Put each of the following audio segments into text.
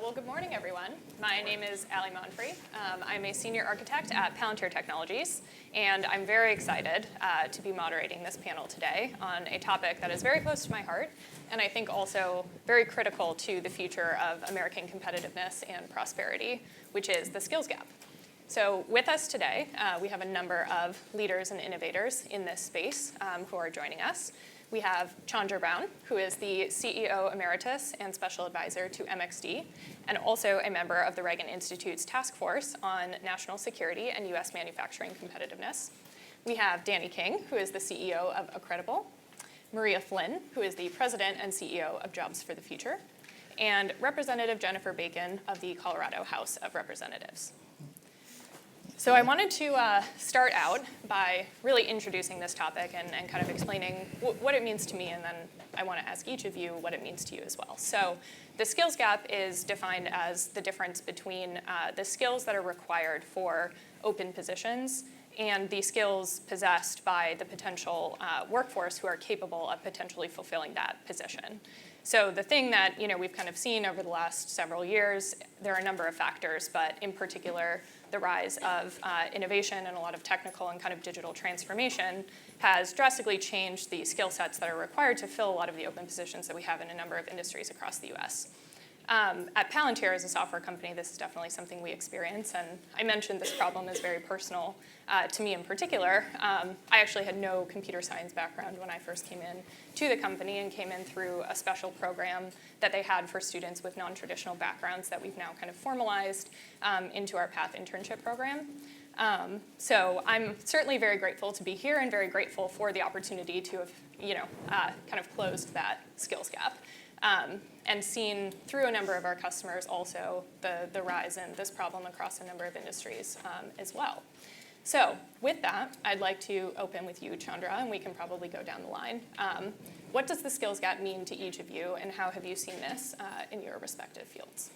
Well, good morning, everyone. My name is Allie Monfrey. I'm a senior architect at Palantir Technologies, and I'm very excited to be moderating this panel today on a topic that is very close to my heart, and I think also very critical to the future of American competitiveness and prosperity, which is the skills gap. So with us today, we have a number of leaders and innovators in this space who are joining us. We have Chandra Brown, who is the CEO Emeritus and Special Advisor to MXD, and also a member of the Reagan Institute's Task Force on National Security and U.S. Manufacturing Competitiveness. We have Danny King, who is the CEO of Accredible, Maria Flynn, who is the President and CEO of Jobs for the Future, and Representative Jennifer Bacon of the Colorado House of Representatives. So I wanted to start out by really introducing this topic and kind of explaining what it means to me, and then I want to ask each of you what it means to you as well. So the skills gap is defined as the difference between the skills that are required for open positions and the skills possessed by the potential workforce who are capable of potentially fulfilling that position. So the thing that we've kind of seen over the last several years, there are a number of factors, but in particular, the rise of innovation and a lot of technical and kind of digital transformation has drastically changed the skill sets that are required to fill a lot of the open positions that we have in a number of industries across the US. At Palantir, as a software company, this is definitely something we experience, and I mentioned this problem is very personal to me in particular. I actually had no computer science background when I first came in to the company and came in through a special program that they had for students with non-traditional backgrounds that we've now kind of formalized into our PATH internship program. So I'm certainly very grateful to be here and very grateful for the opportunity to have kind of closed that skills gap. And seen through a number of our customers also the rise in this problem across a number of industries as well. So with that, I'd like to open with you, Chandra, and we can probably go down the line. What does the skills gap mean to each of you, and how have you seen this in your respective fields?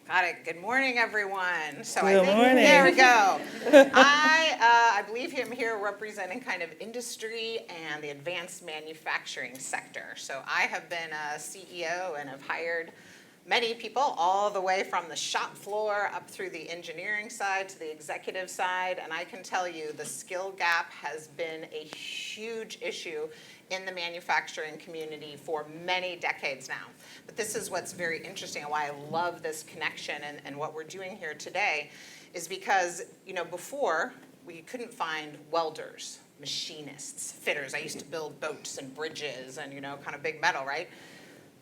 Got it. Good morning, everyone. So Good morning. There we go. I believe I'm here representing kind of industry and the advanced manufacturing sector. So I have been a CEO and have hired many people all the way from the shop floor up through the engineering side to the executive side. And I can tell you the skill gap has been a huge issue in the manufacturing community for many decades now. But this is what's very interesting and why I love this connection and what we're doing here today is because, before we couldn't find welders, machinists, fitters. I used to build boats and bridges and, kind of big metal, right?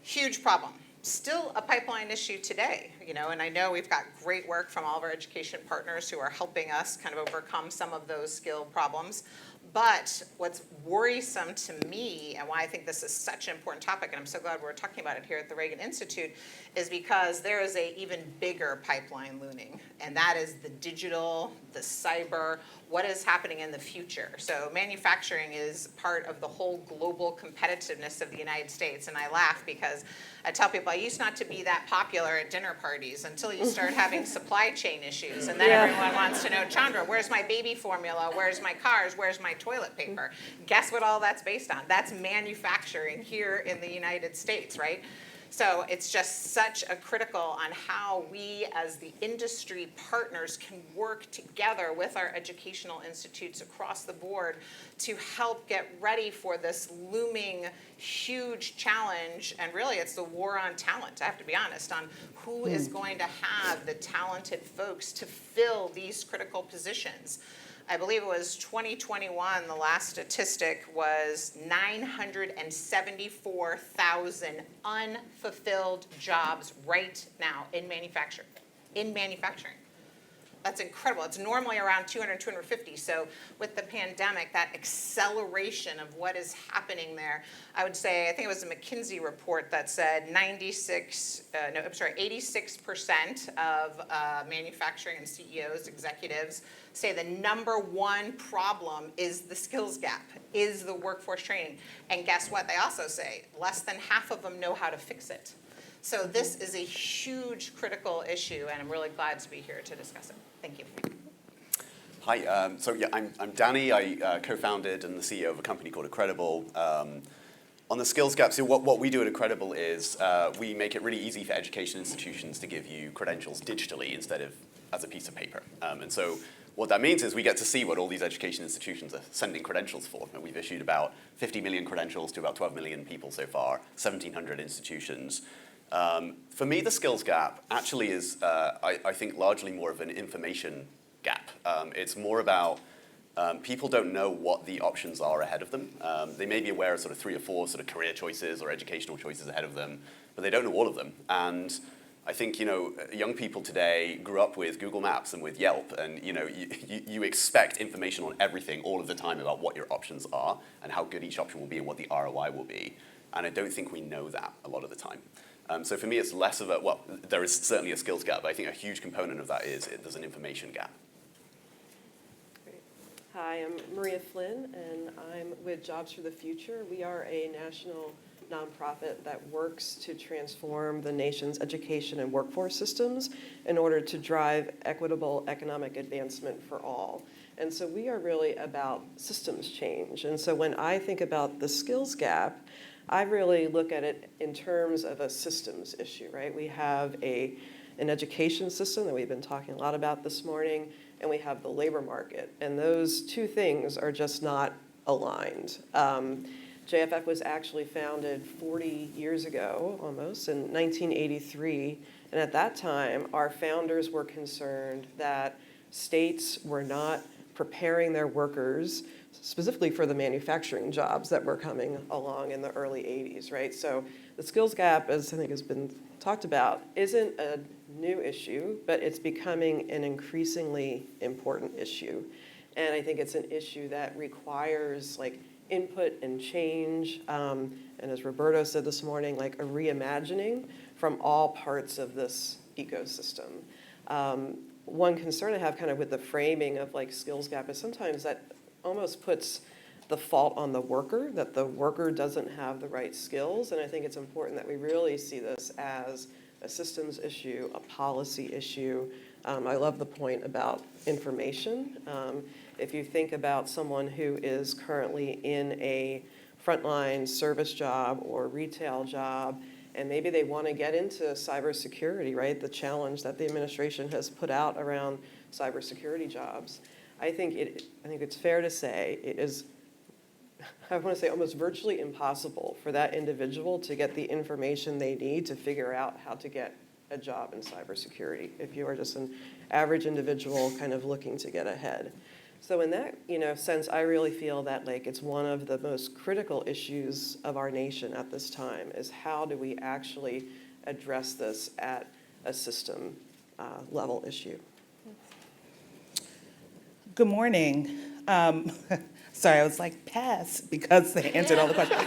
Huge problem. Still a pipeline issue today, and I know we've got great work from all of our education partners who are helping us kind of overcome some of those skill problems. But what's worrisome to me, and why I think this is such an important topic, and I'm so glad we're talking about it here at the Reagan Institute, is because there is an even bigger pipeline looming, and that is the digital, the cyber, what is happening in the future. So manufacturing is part of the whole global competitiveness of the United States, and I laugh because I tell people I used not to be that popular at dinner parties until you start having supply chain issues, and then everyone wants to know, Chandra, where's my baby formula, where's my cars, where's my toilet paper? Guess what all that's based on? That's manufacturing here in the United States, right? So it's just such a critical on how we as the industry partners can work together with our educational institutes across the board to help get ready for this looming huge challenge. And really it's the war on talent, I have to be honest, on who is going to have the talented folks to fill these critical positions. I believe it was 2021, the last statistic was 974,000 unfulfilled jobs right now in manufacturing. That's incredible. It's normally around 200, 250. So with the pandemic, that acceleration of what is happening there, I would say, I think it was a McKinsey report that said 86% of manufacturing and CEOs, executives, say the number one problem is the skills gap, is the workforce training. And guess what? They also say less than half of them know how to fix it. So this is a huge critical issue, and I'm really glad to be here to discuss it. Thank you. Hi, I'm Danny. I co-founded and the CEO of a company called Accredible. On the skills gap, so what we do at Accredible is we make it really easy for education institutions to give you credentials digitally instead of as a piece of paper. And so what that means is we get to see what all these education institutions are sending credentials for. And we've issued about 50 million credentials to about 12 million people so far, 1,700 institutions. For me, the skills gap actually is, I think, largely more of an information gap. It's more about people don't know what the options are ahead of them. They may be aware of sort of 3 or 4 sort of career choices or educational choices ahead of them, but they don't know all of them. And I think, young people today grew up with Google Maps and with Yelp, and, you expect information on everything all of the time about what your options are and how good each option will be and what the ROI will be. And I don't think we know that a lot of the time. So for me, it's less of there is certainly a skills gap, but I think a huge component of that is there's an information gap. Hi, I'm Maria Flynn, and I'm with Jobs for the Future. We are a national nonprofit that works to transform the nation's education and workforce systems in order to drive equitable economic advancement for all. And so we are really about systems change. And so when I think about the skills gap, I really look at it in terms of a systems issue, right? We have an education system that we've been talking a lot about this morning, and we have the labor market. And those two things are just not aligned. JFF was actually founded 40 years ago, almost, in 1983. And at that time, our founders were concerned that states were not preparing their workers specifically for the manufacturing jobs that were coming along in the early 80s, right? So the skills gap, as I think has been talked about, isn't a new issue, but it's becoming an increasingly important issue. And I think it's an issue that requires input and change, and as Roberto said this morning, a reimagining from all parts of this ecosystem. One concern I have kind of with the framing of skills gap is sometimes that almost puts the fault on the worker, that the worker doesn't have the right skills. And I think it's important that we really see this as a systems issue, a policy issue. I love the point about information. If you think about someone who is currently in a frontline service job or retail job, and maybe they want to get into cybersecurity, right? The challenge that the administration has put out around cybersecurity jobs. I think it's fair to say it is, I want to say, almost virtually impossible for that individual to get the information they need to figure out how to get a job in cybersecurity if you are just an average individual kind of looking to get ahead. So in that sense, I really feel that it's one of the most critical issues of our nation at this time is how do we actually address this at a system level issue. Good morning. Sorry, I was pass because they answered all the questions.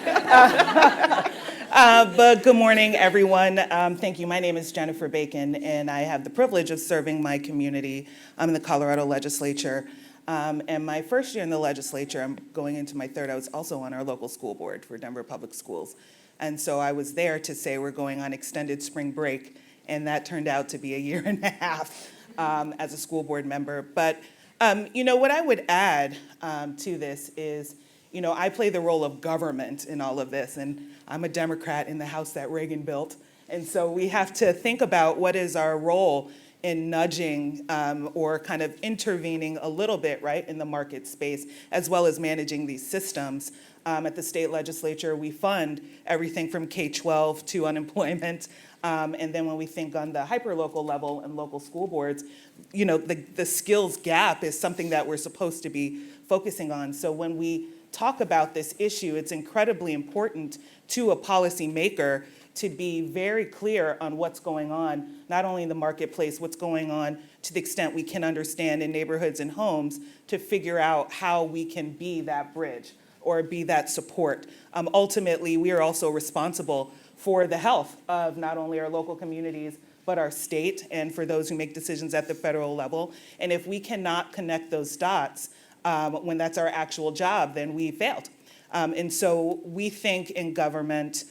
But good morning, everyone. Thank you. My name is Jennifer Bacon, and I have the privilege of serving my community in the Colorado legislature. And my first year in the legislature, I'm going into my third, I was also on our local school board for Denver Public Schools. And so I was there to say we're going on extended spring break, and that turned out to be a year and a half as a school board member. But what I would add to this is, I play the role of government in all of this, and I'm a Democrat in the House that Reagan built. And so we have to think about what is our role in nudging or kind of intervening a little bit, right, in the market space, as well as managing these systems. At the state legislature, we fund everything from K-12 to unemployment. And then when we think on the hyperlocal level and local school boards, the skills gap is something that we're supposed to be focusing on. So when we talk about this issue, it's incredibly important to a policymaker to be very clear on what's going on, not only in the marketplace, what's going on to the extent we can understand in neighborhoods and homes to figure out how we can be that bridge or be that support. Ultimately, we are also responsible for the health of not only our local communities, but our state, and for those who make decisions at the federal level. And if we cannot connect those dots when that's our actual job, then we failed. And so we think in government,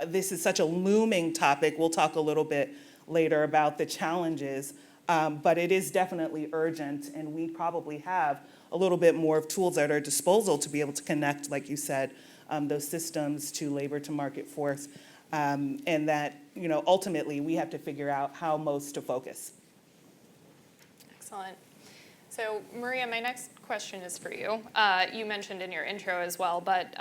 this is such a looming topic. We'll talk a little bit later about the challenges, but it is definitely urgent, and we probably have a little bit more of tools at our disposal to be able to connect, like you said, those systems to labor to market force, and that, ultimately we have to figure out how most to focus. Excellent. So Maria, my next question is for you. You mentioned in your intro as well, but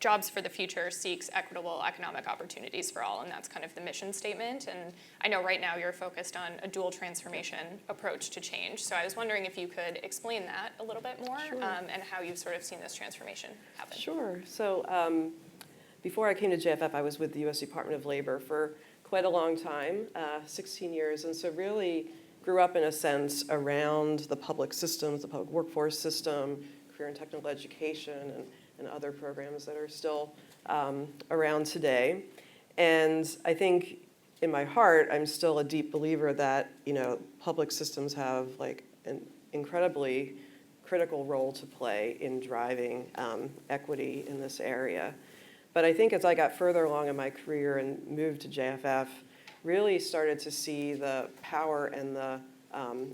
Jobs for the Future seeks equitable economic opportunities for all, and that's kind of the mission statement. And I know right now you're focused on a dual transformation approach to change. So I was wondering if you could explain that a little bit more, Sure. And how you've sort of seen this transformation happen. Sure. So before I came to JFF, I was with the U.S. Department of Labor for quite a long time, 16 years, and so really grew up in a sense around the public systems, the public workforce system, career and technical education, and other programs that are still around today. And I think in my heart, I'm still a deep believer that, public systems have like an incredibly critical role to play in driving equity in this area. But I think as I got further along in my career and moved to JFF, really started to see the power and the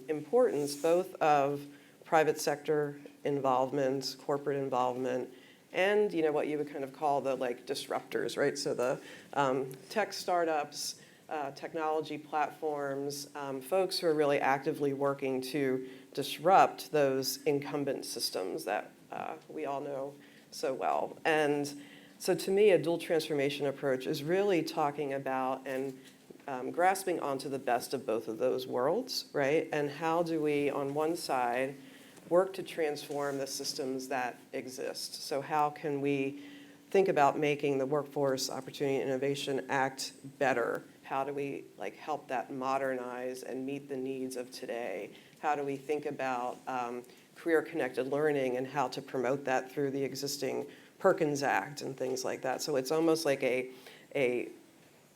importance both of private sector involvement, corporate involvement, and what you would kind of call the disruptors, right? So the tech startups, technology platforms, folks who are really actively working to disrupt those incumbent systems that we all know so well. And so to me, a dual transformation approach is really talking about and grasping onto the best of both of those worlds, right? And how do we, on one side, work to transform the systems that exist? So how can we think about making the Workforce Opportunity and Innovation Act better? How do we help that modernize and meet the needs of today? How do we think about career-connected learning and how to promote that through the existing Perkins Act and things like that? So it's almost like a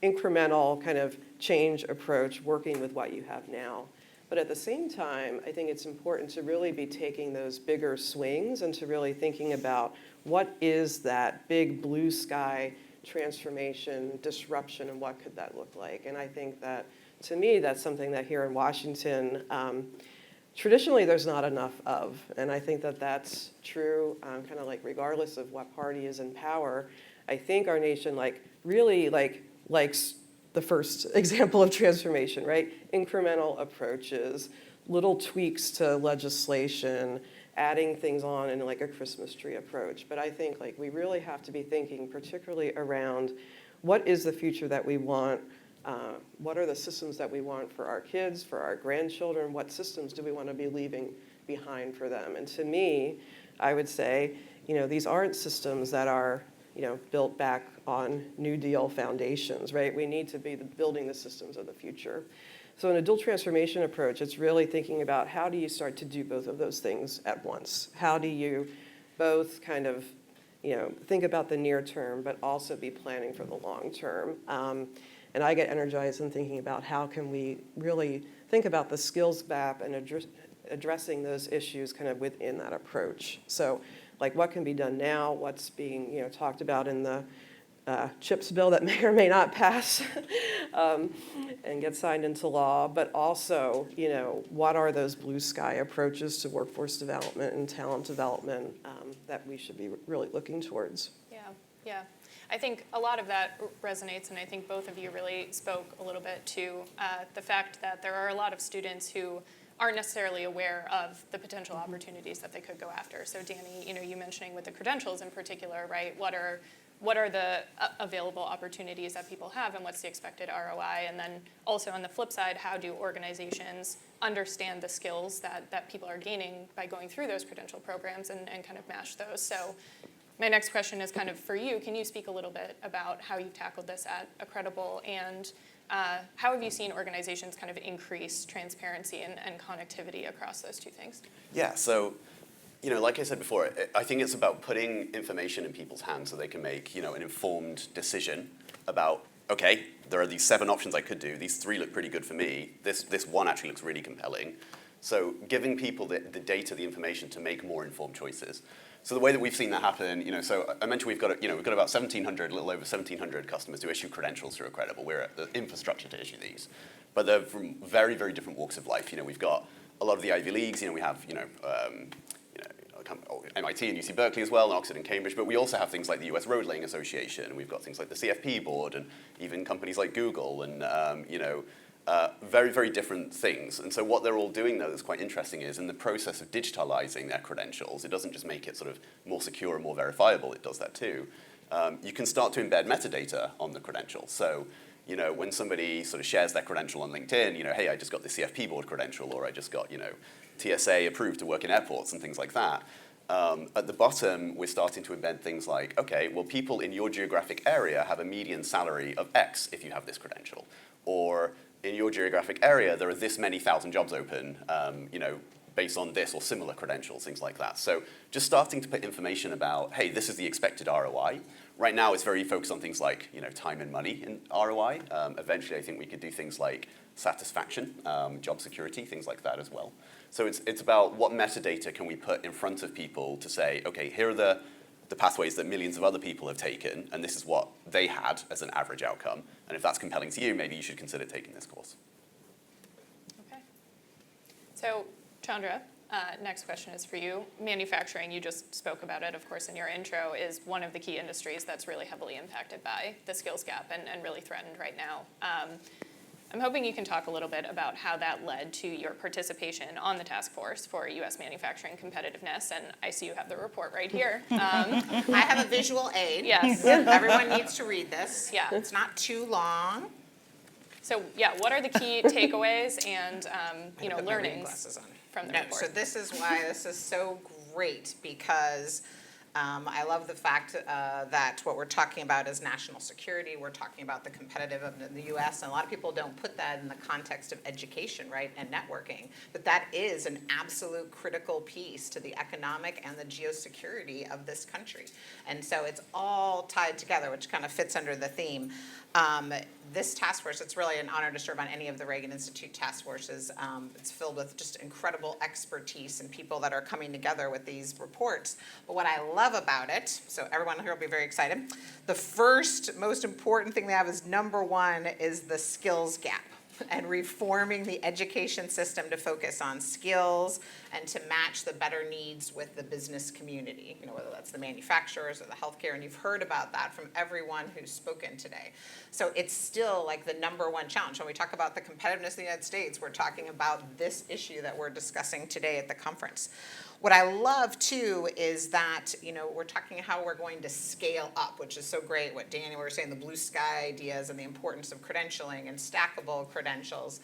incremental kind of change approach working with what you have now. But at the same time, I think it's important to really be taking those bigger swings and to really thinking about what is that big blue sky transformation, disruption, and what could that look like? And I think that, to me, that's something that here in Washington, traditionally there's not enough of. And I think that that's true kind of regardless of what party is in power. I think our nation really likes the first example of transformation, right? Incremental approaches, little tweaks to legislation, adding things on in a Christmas tree approach. But I think we really have to be thinking particularly around what is the future that we want, what are the systems that we want for our kids, for our grandchildren, what systems do we want to be leaving behind for them? And to me, I would say, these aren't systems that are built back on New Deal foundations, right? We need to be building the systems of the future. So in a dual transformation approach, it's really thinking about how do you start to do both of those things at once? How do you both kind of, think about the near term, but also be planning for the long term? And I get energized in thinking about how can we really think about the skills gap and addressing those issues kind of within that approach. So what can be done now, what's being talked about in the CHIPS bill that may or may not pass and get signed into law, but also, what are those blue sky approaches to workforce development and talent development that we should be really looking towards? Yeah. I think a lot of that resonates, and I think both of you really spoke a little bit to the fact that there are a lot of students who aren't necessarily aware of the potential opportunities that they could go after. So Danny, you mentioning with the credentials in particular, right? What are the available opportunities that people have and what's the expected ROI? And then also on the flip side, how do organizations understand the skills that people are gaining by going through those credential programs and kind of match those? So my next question is kind of for you. Can you speak a little bit about how you've tackled this at Accredible, and how have you seen organizations kind of increase transparency and connectivity across those two things? Yeah, so like I said before, I think it's about putting information in people's hands so they can make an informed decision about, okay, there are these 7 options I could do. These 3 look pretty good for me. This one actually looks really compelling. So giving people the data, the information to make more informed choices. So the way that we've seen that happen, so I mentioned we've got about 1,700, a little over 1,700 customers who issue credentials through Accredible. We're at the infrastructure to issue these, but they're from very, very different walks of life. We've got a lot of the Ivy Leagues. We have MIT and UC Berkeley as well, and Oxford and Cambridge, but we also have things like the US Road Laying Association, and we've got things like the CFP board, and even companies like Google, and very, very different things. And so what they're all doing, though, that's quite interesting is in the process of digitalizing their credentials, it doesn't just make it sort of more secure and more verifiable, it does that too. You can start to embed metadata on the credential. So, when somebody sort of shares their credential on LinkedIn, hey, I just got the CFP board credential, or I just got, TSA approved to work in airports and things like that. At the bottom, we're starting to embed things like, okay, well, people in your geographic area have a median salary of X if you have this credential. Or in your geographic area, there are this many thousand jobs open, based on this or similar credentials, things like that. So just starting to put information about, hey, this is the expected ROI. Right now, it's very focused on things like, time and money in ROI. Eventually, I think we could do things like satisfaction, job security, things like that as well. So it's about what metadata can we put in front of people to say, okay, here are the pathways that millions of other people have taken, and this is what they had as an average outcome. And if that's compelling to you, maybe you should consider taking this course. Okay. So, Chandra, next question is for you. Manufacturing, you just spoke about it, of course, in your intro, is one of the key industries that's really heavily impacted by the skills gap and really threatened right now. I'm hoping you can talk a little bit about how that led to your participation on the task force for U.S. manufacturing competitiveness, and I see you have the report right here. I have a visual aid. Yes. Everyone needs to read this. Yeah. It's not too long. So, yeah, what are the key takeaways and Put my reading learnings glasses on. from the No, report? so this is why this is so great, because I love the fact that what we're talking about is national security. We're talking about the competitive of the U.S., and a lot of people don't put that in the context of education, right, and networking. But that is an absolute critical piece to the economic and the geosecurity of this country. And so it's all tied together, which kind of fits under the theme. This task force, it's really an honor to serve on any of the Reagan Institute task forces. It's filled with just incredible expertise and people that are coming together with these reports. But what I love about it, so everyone here will be very excited, the first most important thing they have is number one is the skills gap, and reforming the education system to focus on skills and to match the better needs with the business community, whether that's the manufacturers or the healthcare, and you've heard about that from everyone who's spoken today. So it's still like the number one challenge. When we talk about the competitiveness of the United States, we're talking about this issue that we're discussing today at the conference. What I love, too, is that, we're talking how we're going to scale up, which is so great. What Danny, we were saying, the blue sky ideas and the importance of credentialing and stackable credentials.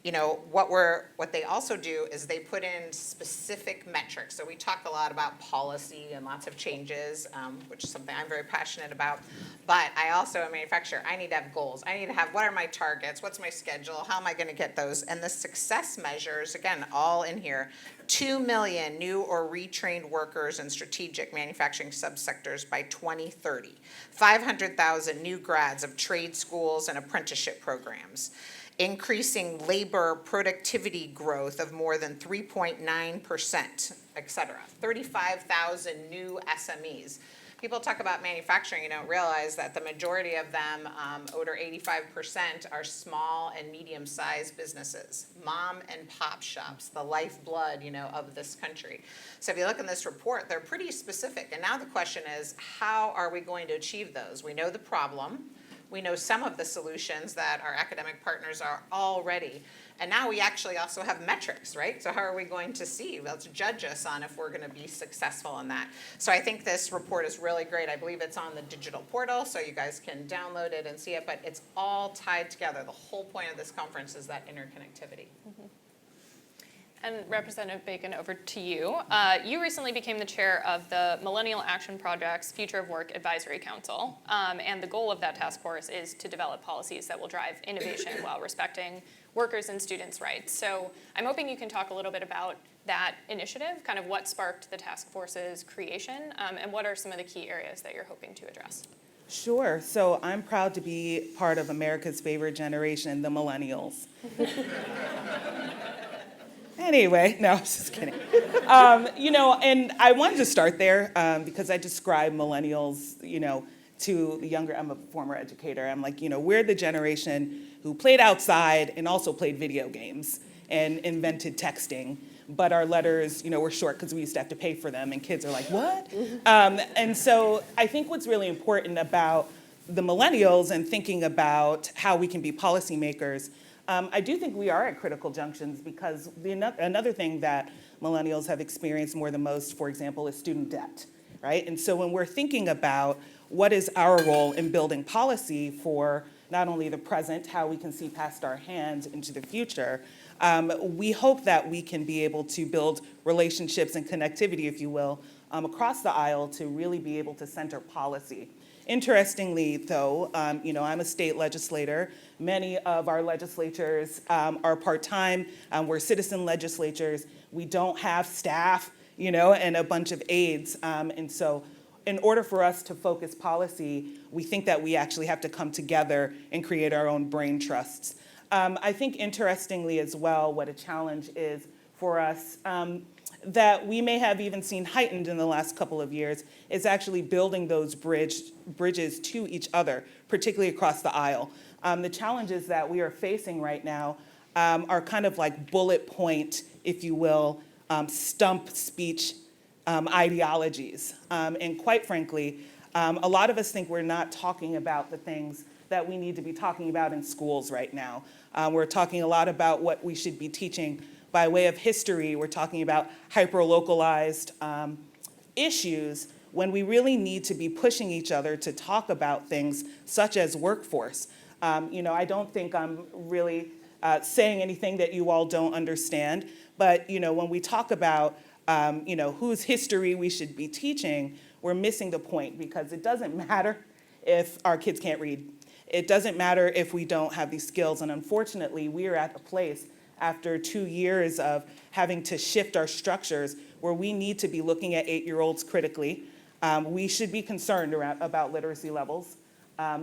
What they also do is they put in specific metrics. So we talk a lot about policy and lots of changes, which is something I'm very passionate about. But I also, a manufacturer, I need to have goals. I need to have, what are my targets? What's my schedule? How am I going to get those? And the success measures, again, all in here. 2 million new or retrained workers in strategic manufacturing subsectors by 2030. 500,000 new grads of trade schools and apprenticeship programs. Increasing labor productivity growth of more than 3.9%, et cetera. 35,000 new SMEs. People talk about manufacturing, you don't realize that the majority of them, over 85%, are small and medium-sized businesses, mom and pop shops, the lifeblood, of this country. So if you look in this report, they're pretty specific. And now the question is, how are we going to achieve those? We know the problem. We know some of the solutions that our academic partners are already. And now we actually also have metrics, right? So how are we going to see? Let's judge us on if we're going to be successful in that. So I think this report is really great. I believe it's on the digital portal, so you guys can download it and see it. But it's all tied together. The whole point of this conference is that interconnectivity. Mm-hmm. And Representative Bacon, over to you. You recently became the chair of the Millennial Action Project's Future of Work Advisory Council. And the goal of that task force is to develop policies that will drive innovation while respecting workers' and students' rights. So I'm hoping you can talk a little bit about that initiative, kind of what sparked the task force's creation, and what are some of the key areas that you're hoping to address? Sure. So I'm proud to be part of America's favorite generation, the millennials. Anyway, no, I was just kidding. And I wanted to start there because I describe millennials, to the younger, I'm a former educator. I'm like, we're the generation who played outside and also played video games and invented texting. but our letters, were short because we used to have to pay for them, and kids are like, what? And so I think what's really important about the millennials and thinking about how we can be policymakers, I do think we are at critical junctions because another thing that millennials have experienced more than most, for example, is student debt, right? And so when we're thinking about what is our role in building policy for not only the present, how we can see past our hands into the future, we hope that we can be able to build relationships and connectivity, if you will, across the aisle to really be able to center policy. Interestingly, though, I'm a state legislator. Many of our legislatures are part-time. We're citizen legislatures. We don't have staff, and a bunch of aides. And so in order for us to focus policy, we think that we actually have to come together and create our own brain trusts. I think interestingly as well, what a challenge is for us that we may have even seen heightened in the last couple of years is actually building those bridges to each other, particularly across the aisle. The challenges that we are facing right now are kind of like bullet point, if you will, stump speech ideologies. And quite frankly, a lot of us think we're not talking about the things that we need to be talking about in schools right now. We're talking a lot about what we should be teaching by way of history. We're talking about hyper-localized issues when we really need to be pushing each other to talk about things such as workforce. I don't think I'm really saying anything that you all don't understand, but when we talk about whose history we should be teaching, we're missing the point because it doesn't matter if our kids can't read. It doesn't matter if we don't have these skills, and unfortunately, we are at a place after 2 years of having to shift our structures where we need to be looking at 8-year-olds critically. We should be concerned about literacy levels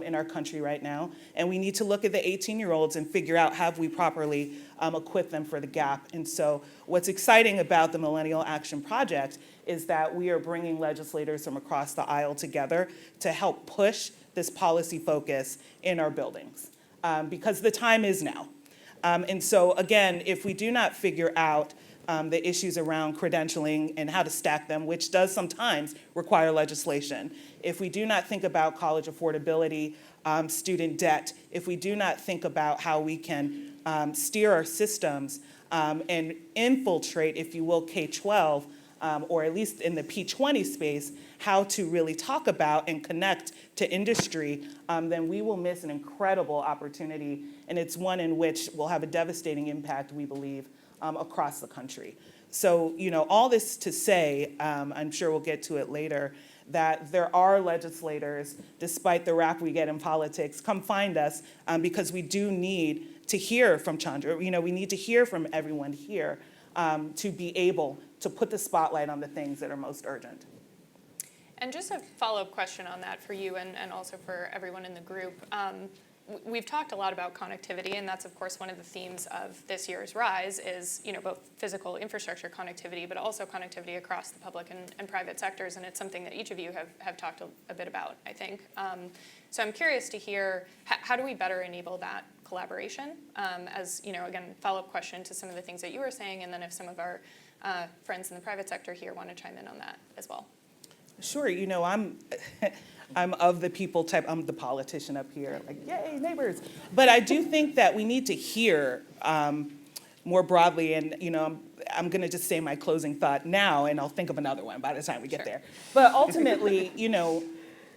in our country right now, and we need to look at the 18-year-olds and figure out have we properly equipped them for the gap. And so what's exciting about the Millennial Action Project is that we are bringing legislators from across the aisle together to help push this policy focus in our buildings, because the time is now. And so again, if we do not figure out the issues around credentialing and how to stack them, which does sometimes require legislation, if we do not think about college affordability, student debt, if we do not think about how we can steer our systems and infiltrate, if you will, K-12, or at least in the P20 space, how to really talk about and connect to industry, then we will miss an incredible opportunity, and it's one in which will have a devastating impact, we believe, across the country. So, all this to say, I'm sure we'll get to it later, that there are legislators, despite the rap we get in politics, come find us because we do need to hear from Chandra. We need to hear from everyone here to be able to put the spotlight on the things that are most urgent. And just a follow-up question on that for you and also for everyone in the group. We've talked a lot about connectivity, and that's, of course, one of the themes of this year's RISE is, both physical infrastructure connectivity, but also connectivity across the public and private sectors, and it's something that each of you have talked a bit about, I think. So I'm curious to hear, how do we better enable that collaboration? As, again, follow-up question to some of the things that you were saying, and then if some of our friends in the private sector here want to chime in on that as well. Sure, I'm of the people type, I'm the politician up here, like, yay, neighbors. But I do think that we need to hear more broadly, and I'm gonna just say my closing thought now, and I'll think of another one by the time we get there. But ultimately,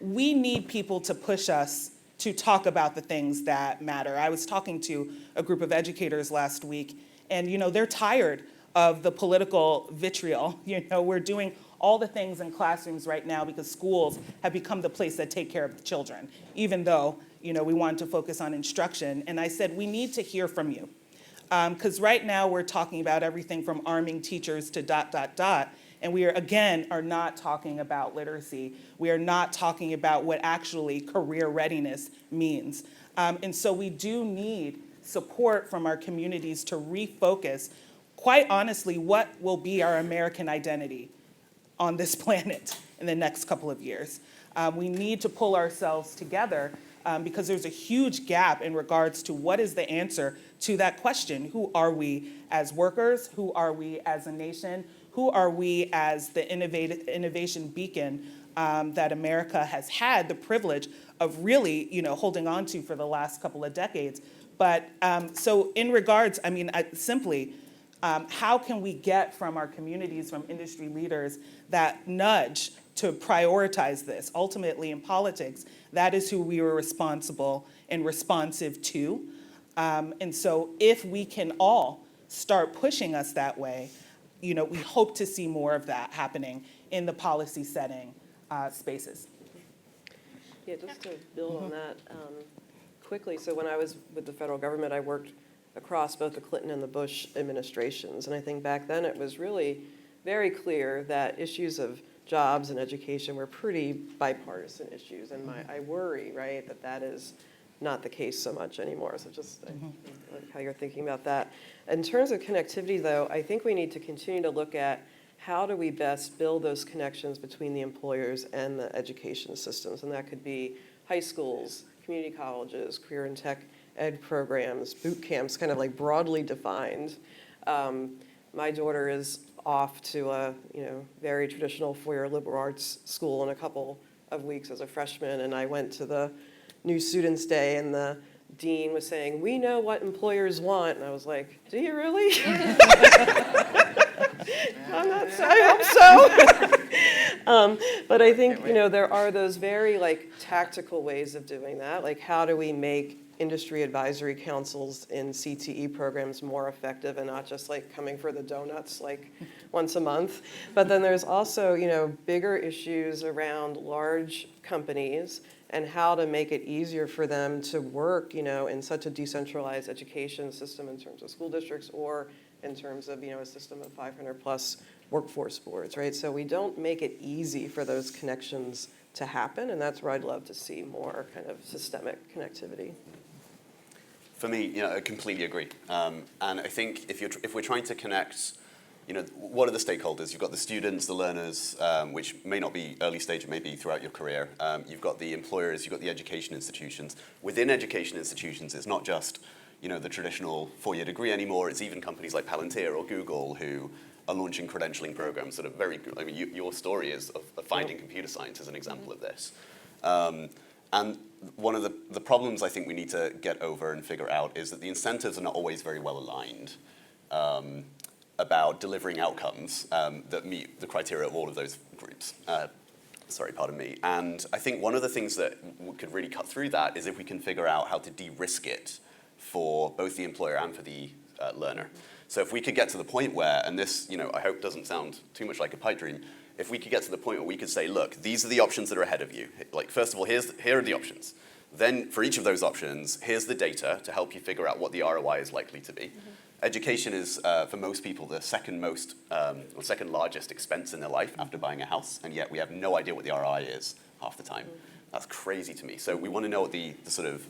we need people to push us to talk about the things that matter. I was talking to a group of educators last week, and they're tired of the political vitriol. We're doing all the things in classrooms right now because schools have become the place that take care of the children, even though, we want to focus on instruction. And I said, we need to hear from you. Because right now we're talking about everything from arming teachers to ... And we are not talking about literacy. We are not talking about what actually career readiness means. And so we do need support from our communities to refocus, quite honestly, what will be our American identity on this planet in the next couple of years. We need to pull ourselves together because there's a huge gap in regards to what is the answer to that question. Who are we as workers? Who are we as a nation? Who are we as the innovation beacon that America has had the privilege of really, holding on to for the last couple of decades? But so in regards, simply, how can we get from our communities, from industry leaders, that nudge to prioritize this? Ultimately, in politics, that is who we are responsible and responsive to. And so if we can all start pushing us that way, we hope to see more of that happening in the policy setting spaces. Yeah, just to build on that quickly. So when I was with the federal government, I worked across both the Clinton and the Bush administrations. And I think back then it was really very clear that issues of jobs and education were pretty bipartisan issues. And I worry, right, that is not the case so much anymore. So just like how you're thinking about that. In terms of connectivity, though, I think we need to continue to look at how do we best build those connections between the employers and the education systems. And that could be high schools, community colleges, career and tech ed programs, boot camps, kind of like broadly defined. My daughter is off to a very traditional four-year liberal arts school in a couple of weeks as a freshman, and I went to the New Students Day, and the dean was saying, "We know what employers want," and I was like, "Do you really?" I hope so. But I think there are those very tactical ways of doing that. Like, how do we make industry advisory councils in CTE programs more effective and not just coming for the donuts once a month? But then there's also bigger issues around large companies and how to make it easier for them to work in such a decentralized education system in terms of school districts or in terms of a system of 500 plus workforce boards, right? So we don't make it easy for those connections to happen, and that's where I'd love to see more kind of systemic connectivity. For me, I completely agree. And I think if we're trying to connect, what are the stakeholders? You've got the students, the learners, which may not be early stage, it may be throughout your career. You've got the employers, you've got the education institutions. Within education institutions, it's not just the traditional four-year degree anymore. It's even companies like Palantir or Google who are launching credentialing programs that are very good. I mean, your story is of finding computer science as an example of this. And one of the problems I think we need to get over and figure out is that the incentives are not always very well aligned about delivering outcomes that meet the criteria of all of those groups. Sorry, pardon me. And I think one of the things that could really cut through that is if we can figure out how to de-risk it for both the employer and for the learner. So if we could get to the point where, and this, I hope doesn't sound too much like a pipe dream, if we could get to the point where we could say, look, these are the options that are ahead of you. First of all, here are the options. Then for each of those options, here's the data to help you figure out what the ROI is likely to be. Mm-hmm. Education is, for most people, the second largest expense in their life after buying a house, and yet we have no idea what the ROI is half the time. That's crazy to me. So we want to know what the sort of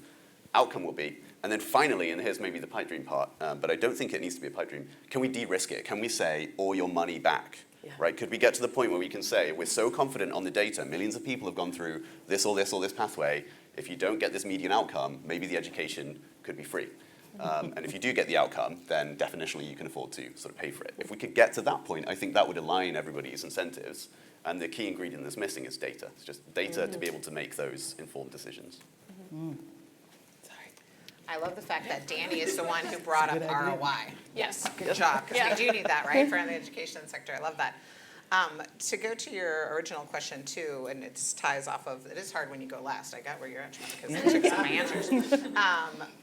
outcome will be. And then finally, and here's maybe the pipe dream part, but I don't think it needs to be a pipe dream, can we de-risk it? Can we say, all your money back? Yeah. Right? Could we get to the point where we can say, we're so confident on the data, millions of people have gone through this or this or this pathway, if you don't get this median outcome, maybe the education could be free. And if you do get the outcome, then definitionally you can afford to sort of pay for it. If we could get to that point, I think that would align everybody's incentives. And the key ingredient that's missing is data. It's just data to be able to make those informed decisions. Mm-hmm. I love the fact that Danny is the one who brought up ROI. Yes. Good job, because we do need that, right, for the education sector. I love that. To go to your original question, too, and it ties off of, it is hard when you go last. I got where you're at, because it took some answers.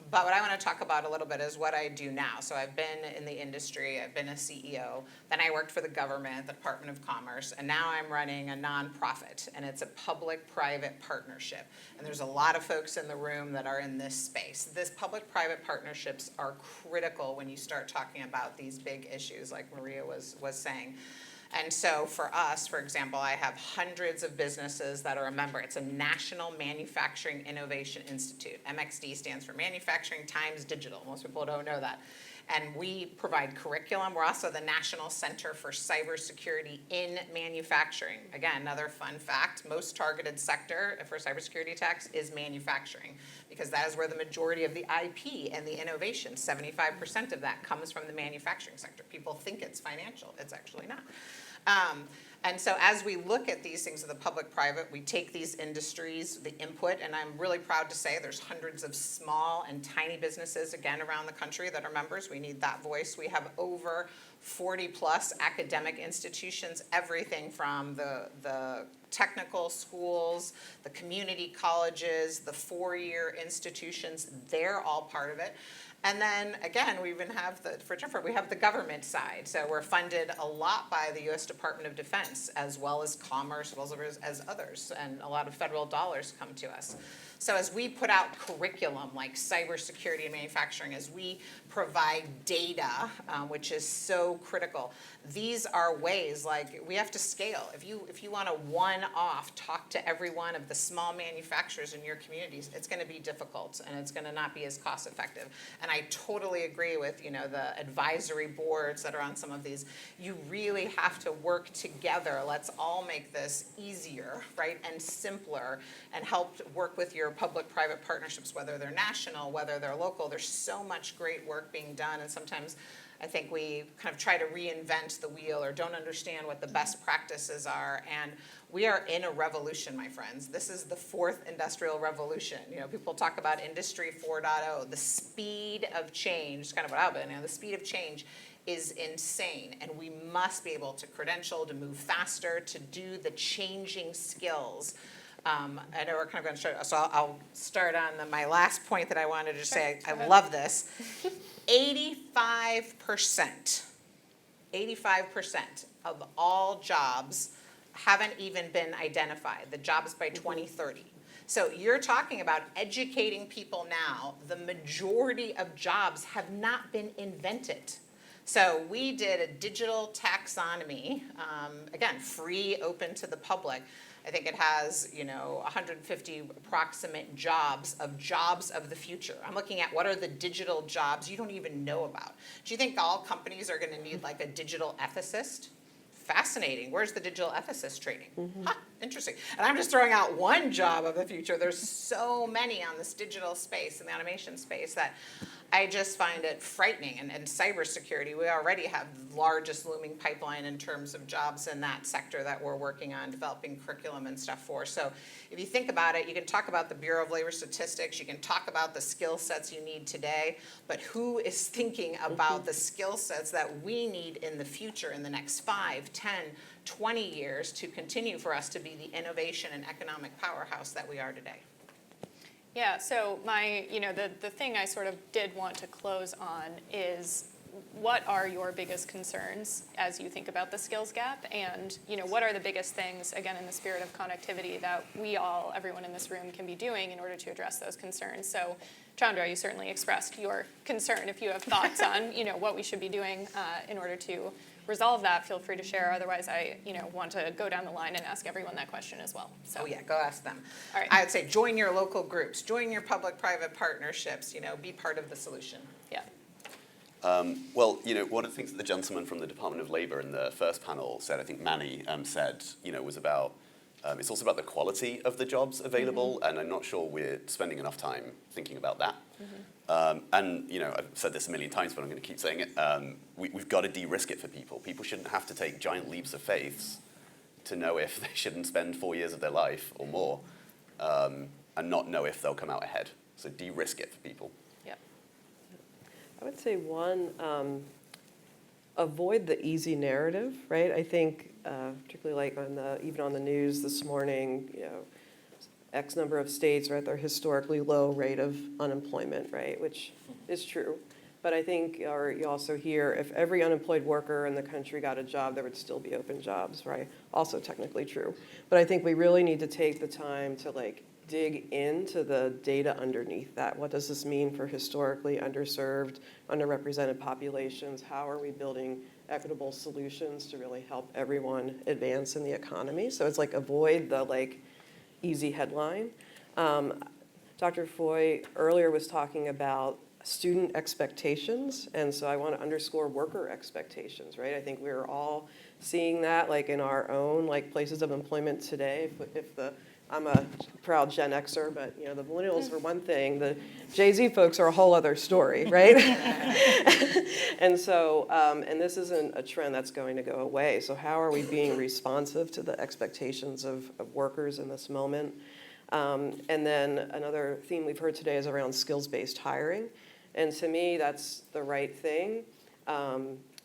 But what I want to talk about a little bit is what I do now. So I've been in the industry, I've been a CEO, then I worked for the government, the Department of Commerce, and now I'm running a nonprofit, and it's a public-private partnership. And there's a lot of folks in the room that are in this space. This public-private partnerships are critical when you start talking about these big issues, like Maria was saying. And so for us, for example, I have hundreds of businesses that are a member. It's a National Manufacturing Innovation Institute. MXD stands for Manufacturing Times Digital. Most people don't know that. And we provide curriculum. We're also the National Center for Cybersecurity in Manufacturing. Again, another fun fact, most targeted sector for cybersecurity attacks is manufacturing, because that is where the majority of the IP and the innovation, 75% of that comes from the manufacturing sector. People think it's financial, it's actually not. And so as we look at these things of the public-private, we take these industries, the input, and I'm really proud to say there's hundreds of small and tiny businesses, again, around the country that are members. We need that voice. We have over 40-plus academic institutions, everything from the technical schools, the community colleges, the four-year institutions, they're all part of it. And then, again, we even have we have the government side. So we're funded a lot by the U.S. Department of Defense, as well as Commerce, as well as others, and a lot of federal dollars come to us. So as we put out curriculum like cybersecurity and manufacturing, as we provide data, which is so critical, these are ways, like, we have to scale. If you want to one-off talk to every one of the small manufacturers in your communities, it's going to be difficult, and it's going to not be as cost-effective. And I totally agree with, the advisory boards that are on some of these. You really have to work together. Let's all make this easier, right, and simpler, and help work with your public-private partnerships, whether they're national, whether they're local. There's so much great work being done, and sometimes I think we kind of try to reinvent the wheel or don't understand what the best practices are. And we are in a revolution, my friends. This is the fourth industrial revolution. People talk about Industry 4.0. The speed of change, kind of what I've been, the speed of change is insane. And we must be able to credential, to move faster, to do the changing skills. I know we're kind of going to start, so I'll start on my last point that I wanted to say. I love this. 85% of all jobs haven't even been identified, the jobs by 2030. So you're talking about educating people now. The majority of jobs have not been invented. So we did a digital taxonomy, again, free, open to the public. I think it has, 150 approximate jobs of the future. I'm looking at what are the digital jobs you don't even know about. Do you think all companies are going to need like a digital ethicist? Fascinating. Where's the digital ethicist training? Huh, interesting. And I'm just throwing out one job of the future. There's so many on this digital space and the automation space that I just find it frightening. And cybersecurity, we already have the largest looming pipeline in terms of jobs in that sector that we're working on developing curriculum and stuff for. So if you think about it, you can talk about the Bureau of Labor Statistics, you can talk about the skill sets you need today, but who is thinking about the skill sets that we need in the future in the next 5, 10, 20 years to continue for us to be the innovation and economic powerhouse that we are today? Yeah, so the thing I sort of did want to close on is what are your biggest concerns as you think about the skills gap, and what are the biggest things, again, in the spirit of connectivity, that everyone in this room can be doing in order to address those concerns. So Chandra, you certainly expressed your concern. If you have thoughts on what we should be doing in order to resolve that, feel free to share. Otherwise, I want to go down the line and ask everyone that question as well. So. Oh yeah, go ask them. All right. I would say join your local groups, join your public-private partnerships, be part of the solution. Yeah. Well, one of the things that the gentleman from the Department of Labor in the first panel said, I think Manny said, was about, it's also about the quality of the jobs available, and I'm not sure we're spending enough time thinking about that. And I've said this a million times, but I'm going to keep saying it. We've got to de-risk it for people. People shouldn't have to take giant leaps of faith to know if they shouldn't spend 4 years of their life or more, and not know if they'll come out ahead. So de-risk it for people. Yep. I would say one, avoid the easy narrative, right? I think particularly like even on the news this morning, X number of states are at their historically low rate of unemployment, right? Which is true. But I think, or you also hear, if every unemployed worker in the country got a job, there would still be open jobs, right? Also technically true. But I think we really need to take the time to dig into the data underneath that. What does this mean for historically underserved, underrepresented populations? How are we building equitable solutions to really help everyone advance in the economy? So it's avoid the easy headline. Dr. Foy earlier was talking about student expectations, and so I want to underscore worker expectations, right? I think we're all seeing that, like in our own like places of employment today. I'm a proud Gen Xer, but you know the millennials are one thing. The Jay-Z folks are a whole other story, right? And so, and this isn't a trend that's going to go away. So how are we being responsive to the expectations of workers in this moment? And then another theme we've heard today is around skills-based hiring. And to me, that's the right thing.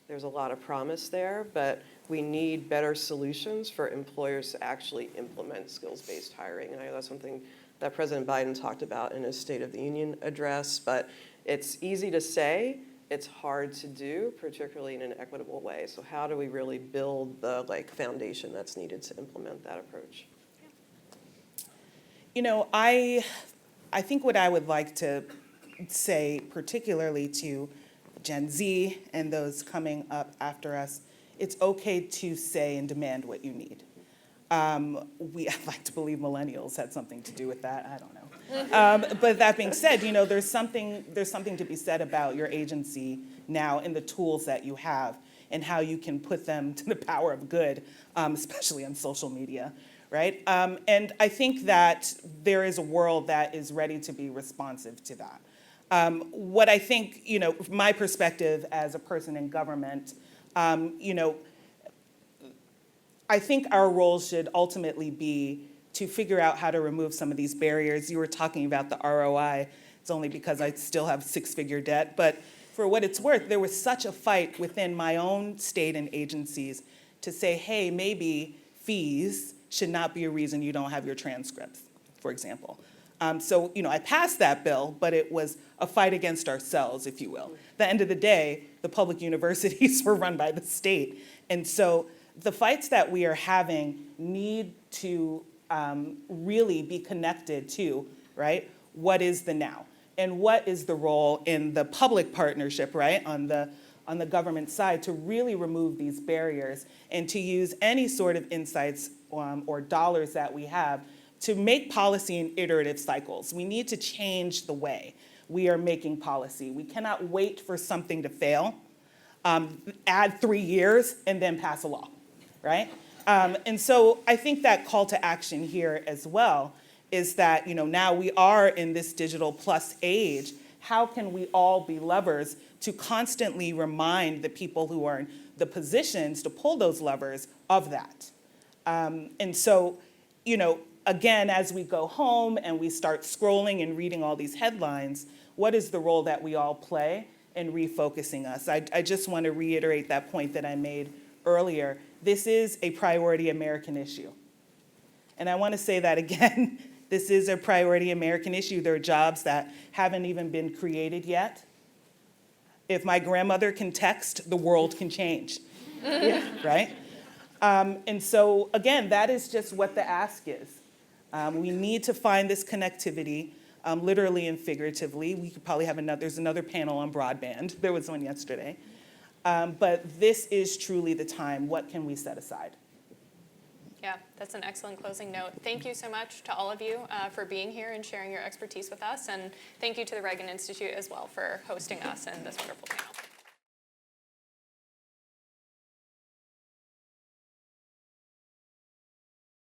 There's a lot of promise there, but we need better solutions for employers to actually implement skills-based hiring. And I know that's something that President Biden talked about in his State of the Union address, but it's easy to say, it's hard to do, particularly in an equitable way. So how do we really build the foundation that's needed to implement that approach? You know, I think what I would like to say, particularly to Gen Z and those coming up after us, it's okay to say and demand what you need. I'd like to believe millennials had something to do with that. I don't know. But that being said, you know, there's something to be said about your agency now and the tools that you have and how you can put them to the power of good, especially on social media, right? And I think that there is a world that is ready to be responsive to that. What I think, you know, from my perspective as a person in government, you know, I think our role should ultimately be to figure out how to remove some of these barriers. You were talking about the ROI. It's only because I still have six-figure debt. But for what it's worth, there was such a fight within my own state and agencies to say, hey, maybe fees should not be a reason you don't have your transcripts, for example. So, you know, I passed that bill, but it was a fight against ourselves, if you will. At the end of the day, the public universities were run by the state. And so the fights that we are having need to really be connected to, right? What is the now? And what is the role in the public partnership, right? On the government side to really remove these barriers and to use any sort of insights or dollars that we have to make policy in iterative cycles. We need to change the way we are making policy. We cannot wait for something to fail, add 3 years, and then pass a law, right? And so I think that call to action here as well is that, you know, now we are in this digital plus age. How can we all be levers to constantly remind the people who are in the positions to pull those levers of that? And so, you know, again, as we go home and we start scrolling and reading all these headlines, what is the role that we all play in refocusing us? I just want to reiterate that point that I made earlier. This is a priority American issue. And I want to say that again. This is a priority American issue. There are jobs that haven't even been created yet. If my grandmother can text, the world can change, right? And so, again, that is just what the ask is. We need to find this connectivity, literally and figuratively. We could probably have there's another panel on broadband. There was one yesterday. But this is truly the time. What can we set aside? Yeah, that's an excellent closing note. Thank you so much to all of you for being here and sharing your expertise with us. And thank you to the Reagan Institute as well for hosting us and this wonderful panel.